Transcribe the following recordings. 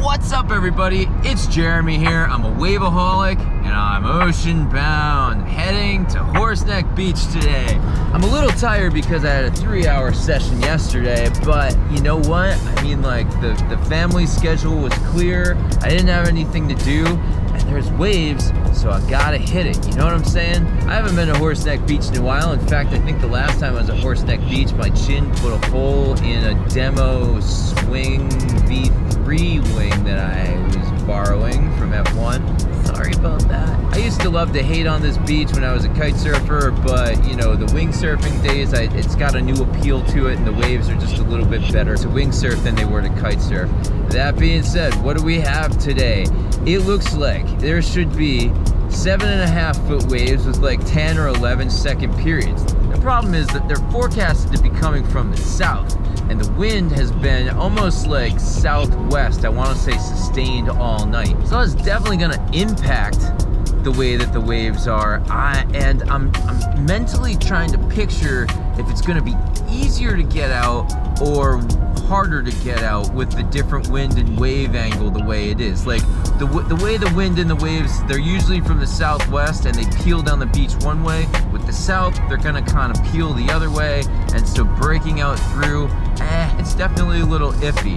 What's up, everybody? It's Jeremy here. I'm a waveaholic and I'm ocean bound, heading to Horseneck Beach today. I'm a little tired because I had a 3-hour session yesterday, but you know what? I mean, like, the family schedule was clear. I didn't have anything to do, and there's waves, so I gotta hit it. You know what I'm saying? I haven't been to Horseneck Beach in a while. In fact, I think the last time I was at Horseneck Beach, my chin put a hole in a demo swing V3 wing that I was borrowing from F1. Sorry about that. I used to love to hate on this beach when I was a kite surfer, but you know, the wing surfing days, it's got a new appeal to it, and the waves are just a little bit better to wing surf than they were to kite surf. That being said, what do we have today? It looks like there should be 7.5 foot waves with like 10 or 11 second periods. The problem is that they're forecasted to be coming from the south, and the wind has been almost like southwest, I want to say sustained all night. So it's definitely going to impact the way that the waves are. And I'm mentally trying to picture if it's going to be easier to get out or harder to get out with the different wind and wave angle the way it is. Like the way the wind and the waves, they're usually from the southwest and they peel down the beach one way. With the south, they're gonna kind of peel the other way, and so breaking out through, it's definitely a little iffy.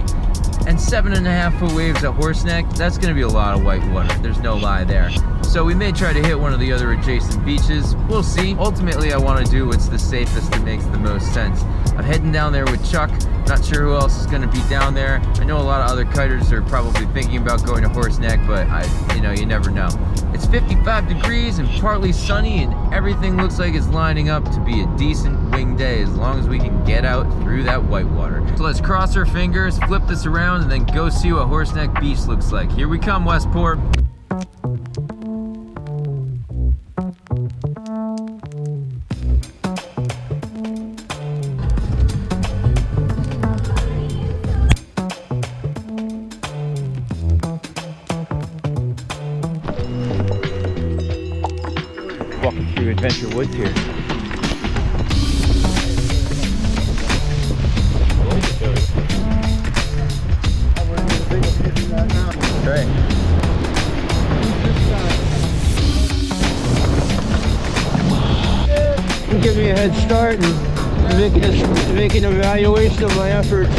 And 7.5 foot waves at Horseneck, that's gonna be a lot of white water. There's no lie there. So we may try to hit one of the other adjacent beaches. We'll see. Ultimately, I want to do what's the safest and makes the most sense. I'm heading down there with Chuck. Not sure who else is going to be down there. I know a lot of other kiters are probably thinking about going to Horseneck, but you never know. It's 55 degrees and partly sunny, and everything looks like it's lining up to be a decent wing day as long as we can get out through that whitewater. So let's cross our fingers, flip this around, and then go see what Horseneck Beach looks like. Here we come, Westport. Walking through Adventure Woods here. Right. Give me a head start and make an evaluation of my efforts.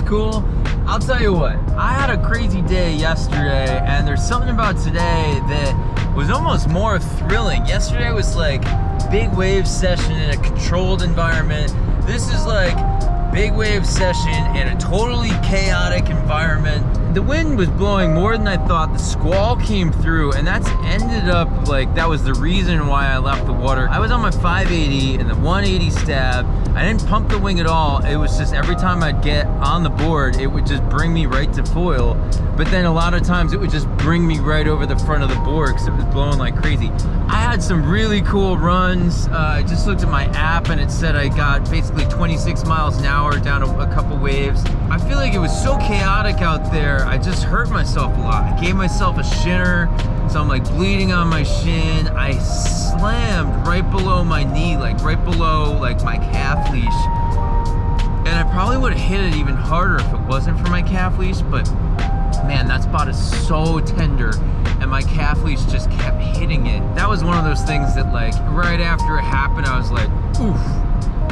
cool. I'll tell you what, I had a crazy day yesterday, and there's something about today that was almost more thrilling. Yesterday was like big wave session in a controlled environment. This is like big wave session in a totally chaotic environment. The wind was blowing more than I thought. The squall came through, and that's ended up like, that was the reason why I left the water. I was on my 580 and the 180 stab. I didn't pump the wing at all. It was just every time I'd get on the board, it would just bring me right to foil. But then a lot of times it would just bring me right over the front of the board because it was blowing like crazy. I had some really cool runs. I just looked at my app and it said I got basically 26 miles an hour down a couple waves. I feel like it was so chaotic out there, I just hurt myself a lot. I gave myself a shinner, so I'm like bleeding on my shin. I slammed right below my knee, like right below like my calf leash. And I probably would have hit it even harder if it wasn't for my calf leash, but man, that spot is so tender, and my calf leash just kept hitting it. That was one of those things that like, right after it happened, I was like, oof,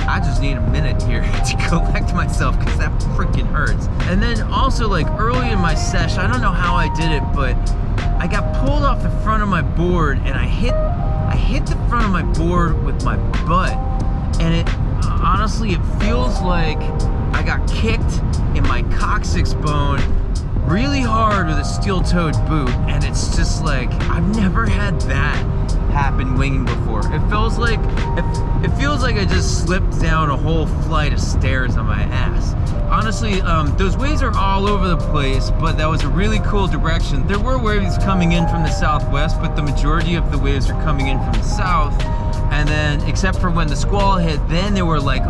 I just need a minute here to collect myself because that freaking hurts. And then also like early in my sesh, I don't know how I did it, but I got pulled off the front of my board and I hit the front of my board with my butt. And it, honestly, it feels like I got kicked in my coccyx bone really hard with a steel-toed boot, and it's just like, I've never had that happen winging before. It feels like I just slipped down a whole flight of stairs on my ass. Honestly, those waves are all over the place, but that was a really cool direction. There were waves coming in from the southwest, but the majority of the waves are coming in from the south. And then, except for when the squall hit, then there were like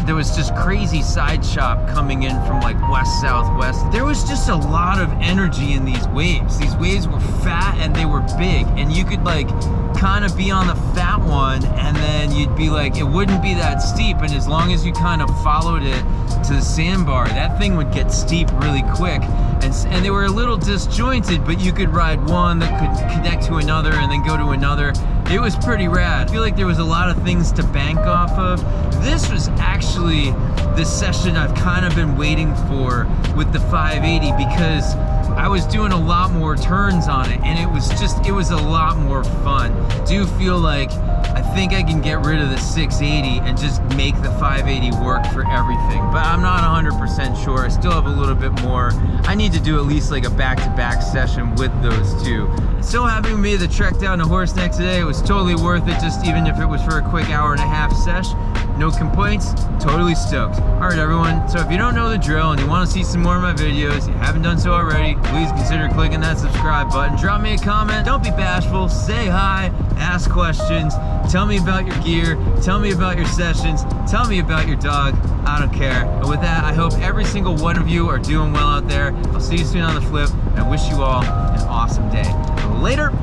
there was just crazy side chop coming in from like west, southwest. There was just a lot of energy in these waves. These waves were fat and they were big, and you could like kind of be on the fat one, and then you'd be like, it wouldn't be that steep, and as long as you kind of followed it to the sandbar, that thing would get steep really quick. And they were a little disjointed, but you could ride one that could connect to another and then go to another. It was pretty rad. I feel like there was a lot of things to bank off of. This was actually the session I've kind of been waiting for with the 580, because I was doing a lot more turns on it, and it was a lot more fun. Do feel like I think I can get rid of the 680 and just make the 580 work for everything, but I'm not 100% sure. I still have a little bit more. I need to do at least like a back-to-back session with those two. So happy we made the trek down to Horseneck today. It was totally worth it, just even if it was for a quick hour-and-a-half sesh. No complaints, totally stoked. All right, everyone, so if you don't know the drill and you want to see some more of my videos, you haven't done so already, please consider clicking that subscribe button. Drop me a comment, don't be bashful, say hi, ask questions, tell me about your gear, tell me about your sessions, tell me about your dog, I don't care. But with that, I hope every single one of you are doing well out there. I'll see you soon on the flip, and I wish you all an awesome day. Later.